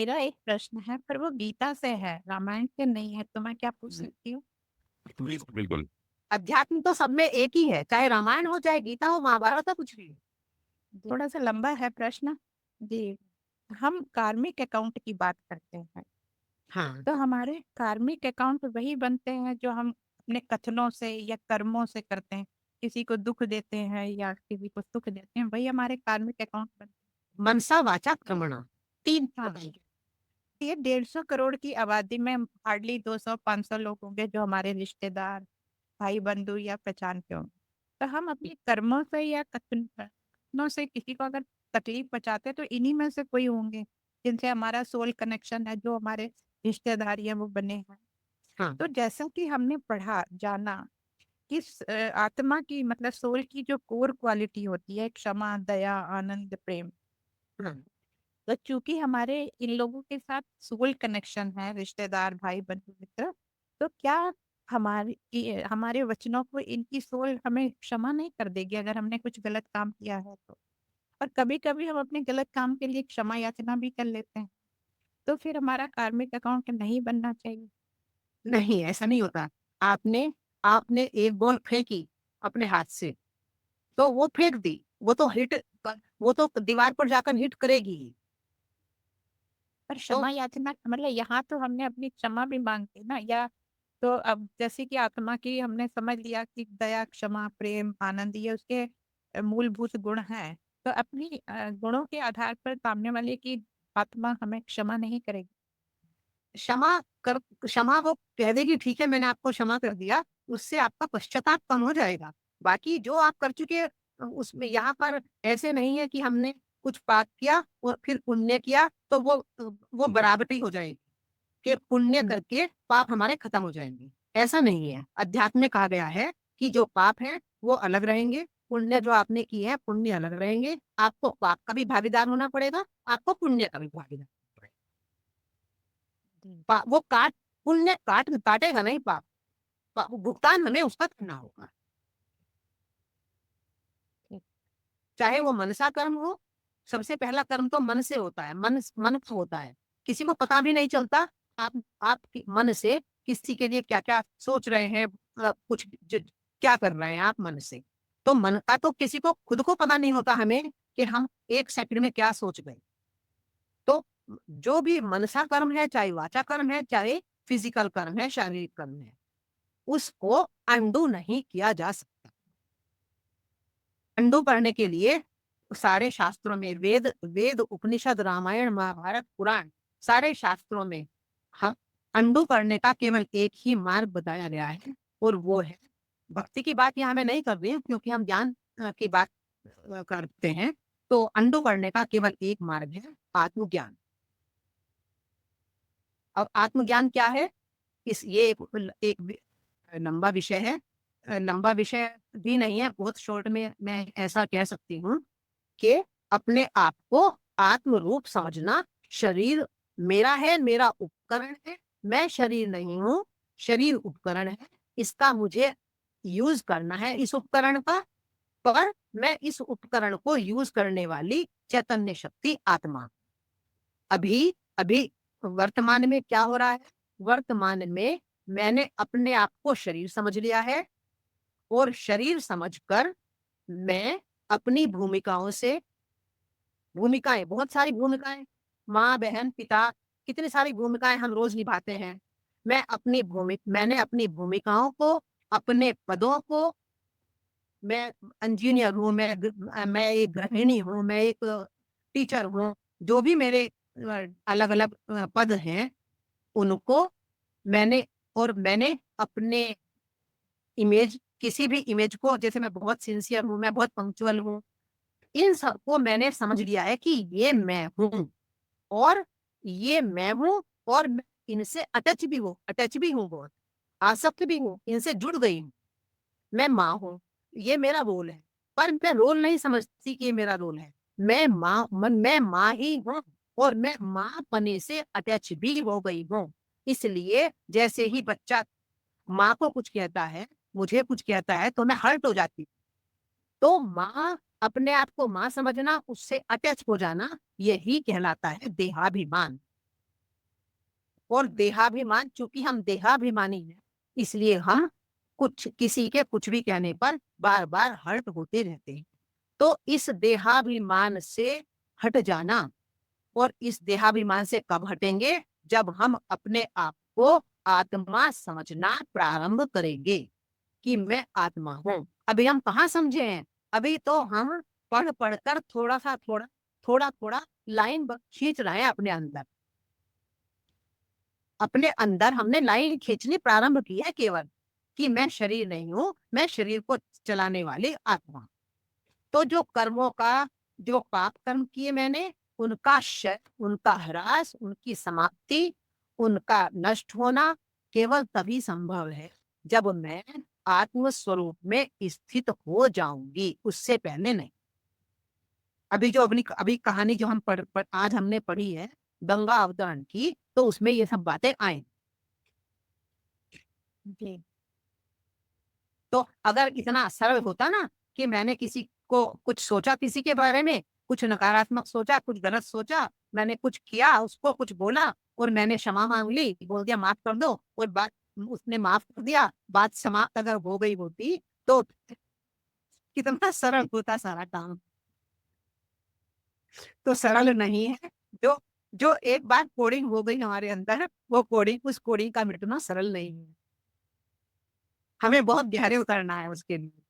मेरा एक प्रश्न है पर वो गीता से है, रामायण से नहीं है, तो मैं क्या पूछ जी, सकती हूँ? बिल्कुल, बिल्कुल। अध्यात्म तो सब में एक ही है, चाहे रामायण हो, चाहे गीता हो, महाभारत हो, कुछ भी हो। जी। थोड़ा सा लंबा है प्रश्न। जी, हम कार्मिक अकाउंट की बात करते हैं। हाँ, तो हमारे कार्मिक अकाउंट वही बनते हैं जो हम अपने कथनों से या कर्मों से करते हैं। किसी को दुख देते हैं या किसी को सुख देते हैं, वही हमारे कार्मिक अकाउंट बनते मनसा वाचा कर्मणा, 3 हैं। हाँ, बताइए। ये 150 करोड़ की आबादी में हार्डली 200-500 लोग होंगे जो हमारे रिश्तेदार, भाई बंधु या पहचान के होंगे। तो हम अपने कर्मों से या कथनों से किसी को अगर तकलीफ पहुंचाते हैं तो इन्हीं में से कोई होंगे जिनसे हमारा सोल कनेक्शन है, जो हमारे रिश्तेदार हैं वो बने हैं। हाँ, तो जैसा कि हमने पढ़ा जाना कि आत्मा की मतलब सोल की जो कोर क्वालिटी होती है, क्षमा, दया, आनंद, प्रेम। हाँ, तो चूंकि हमारे इन लोगों के साथ सोल कनेक्शन है, रिश्तेदार, भाई बंधु मित्र, तो क्या हमारे वचनों को इनकी सोल हमें क्षमा नहीं कर देगी अगर हमने कुछ गलत काम किया है तो? और कभी कभी हम अपने गलत काम के लिए क्षमा याचना भी कर लेते हैं। तो फिर हमारा कार्मिक अकाउंट नहीं बनना चाहिए? नहीं ऐसा नहीं होता। आपने आपने एक बॉल फेंकी अपने हाथ से, तो वो फेंक दी, वो तो दीवार पर जाकर हिट करेगी ही। पर तो क्षमा याचना मतलब यहाँ तो हमने अपनी क्षमा भी मांगी ना, या तो अब जैसे कि आत्मा की हमने समझ लिया कि दया, क्षमा, प्रेम, आनंद ये उसके मूलभूत गुण हैं। तो अपनी गुणों के आधार पर सामने वाले की आत्मा हमें क्षमा नहीं करेगी? क्षमा क्षमा वो कह देगी, ठीक है मैंने आपको क्षमा कर दिया, उससे आपका पश्चाताप कम हो जाएगा। बाकी जो आप कर चुके हैं, उसमें यहाँ पर ऐसे नहीं है कि हमने कुछ पाप किया और फिर पुण्य किया तो वो बराबरी हो जाएगी कि पुण्य करके पाप हमारे खत्म हो जाएंगे। ऐसा नहीं है। अध्यात्म में कहा गया है कि जो पाप है वो अलग रहेंगे, पुण्य जो आपने किए हैं पुण्य अलग रहेंगे। आपको पाप का भी भागीदार होना पड़ेगा, आपको पुण्य का भी भागीदार होना पड़ेगा। जी। वो पुण्य काटेगा नहीं पाप। भुगतान हमें उसका करना होगा, ठीक। चाहे वो मनसा कर्म हो। सबसे पहला कर्म तो मन से होता है, मन से होता है। किसी को पता भी नहीं चलता आप मन से किसी के लिए क्या क्या सोच रहे हैं, क्या कर रहे हैं आप मन से। तो मन का तो किसी को खुद को पता नहीं होता हमें कि हम 1 सेकंड में क्या सोच गए। तो जो भी मनसा कर्म है, चाहे वाचा कर्म है, चाहे फिजिकल कर्म है, शारीरिक कर्म है, उसको अंडू नहीं किया जा सकता। अंडू करने के लिए सारे शास्त्रों में, वेद उपनिषद, रामायण, महाभारत, पुराण, सारे शास्त्रों में हम अंडू करने का केवल एक ही मार्ग बताया गया है, और वो है भक्ति की बात यहाँ मैं नहीं कर रही हूँ क्योंकि हम ज्ञान की बात करते हैं। तो अंडू करने का केवल एक मार्ग है, आत्मज्ञान। अब आत्मज्ञान क्या है? ये एक लंबा विषय है। लंबा विषय भी नहीं है, बहुत शॉर्ट में मैं ऐसा कह सकती हूँ कि अपने आप को आत्म रूप समझना। शरीर मेरा है, मेरा उपकरण है, मैं शरीर नहीं हूँ। शरीर उपकरण है, इसका मुझे यूज करना है इस उपकरण का। पर मैं इस उपकरण को यूज करने वाली चैतन्य शक्ति आत्मा। अभी अभी वर्तमान में क्या हो रहा है? वर्तमान में मैंने अपने आप को शरीर समझ लिया है, और शरीर समझकर मैं अपनी भूमिकाओं से, भूमिकाएं बहुत सारी भूमिकाएं, माँ बहन पिता, कितनी सारी भूमिकाएं हम रोज निभाते हैं। मैंने अपनी भूमिकाओं को, अपने पदों को, मैं इंजीनियर हूँ, मैं एक गृहिणी हूँ, मैं एक टीचर हूँ, जो भी मेरे अलग अलग पद हैं, उनको मैंने अपने इमेज, किसी भी इमेज को, जैसे मैं बहुत सिंसियर हूँ, मैं बहुत पंक्चुअल हूँ, इन सबको मैंने समझ लिया है कि ये मैं हूँ, और ये मैं हूँ, और मैं इनसे अटैच भी हूँ, बहुत आसक्त भी हूँ, इनसे जुड़ गई हूँ। मैं माँ हूँ, ये मेरा रोल है, पर मैं रोल नहीं समझती कि ये मेरा रोल है। मैं माँ ही हूँ, और मैं माँ पने से अटैच भी हो गई हूँ। इसलिए जैसे ही बच्चा माँ को कुछ कहता है, मुझे कुछ कहता है, तो मैं हर्ट हो जाती हूँ। तो माँ, अपने आप को माँ समझना, उससे अटैच हो जाना, यही कहलाता है देहाभिमान। और देहाभिमान, चूंकि हम देहाभिमानी हैं, इसलिए हम कुछ किसी के कुछ भी कहने पर बार बार हर्ट होते रहते हैं। तो इस देहाभिमान से हट जाना, और इस देहाभिमान से कब हटेंगे? जब हम अपने आप को आत्मा समझना प्रारंभ करेंगे कि मैं आत्मा हूं। अभी हम कहाँ समझे हैं? अभी तो हम पढ़ पढ़कर थोड़ा थोड़ा लाइन खींच रहे हैं अपने अंदर। अपने अंदर हमने लाइन खींचनी प्रारंभ की है केवल, कि मैं शरीर नहीं हूं, मैं शरीर को चलाने वाली आत्मा। तो जो कर्मों का, जो पाप कर्म किए मैंने, उनका क्षय, उनका ह्रास, उनकी समाप्ति, उनका नष्ट होना केवल तभी संभव है जब मैं आत्म स्वरूप में स्थित हो जाऊंगी, उससे पहले नहीं। अभी जो अभी कहानी जो हम आज हमने पढ़ी है गंगा अवतरण की, तो उसमें ये सब बातें आई। जी। तो अगर इतना सरल होता ना कि मैंने किसी को कुछ सोचा, किसी के बारे में कुछ नकारात्मक सोचा, कुछ गलत सोचा, मैंने कुछ किया, उसको कुछ बोला और मैंने क्षमा मांग ली, बोल दिया माफ कर दो, और बात उसने माफ कर दिया, बात समाप्त अगर हो गई होती तो कितना सरल होता सारा काम। तो सरल नहीं है। जो जो एक बार कोडिंग हो गई हमारे अंदर, वो कोडिंग, उस कोडिंग का मिटना सरल नहीं है। हमें बहुत गहरे उतरना है उसके लिए।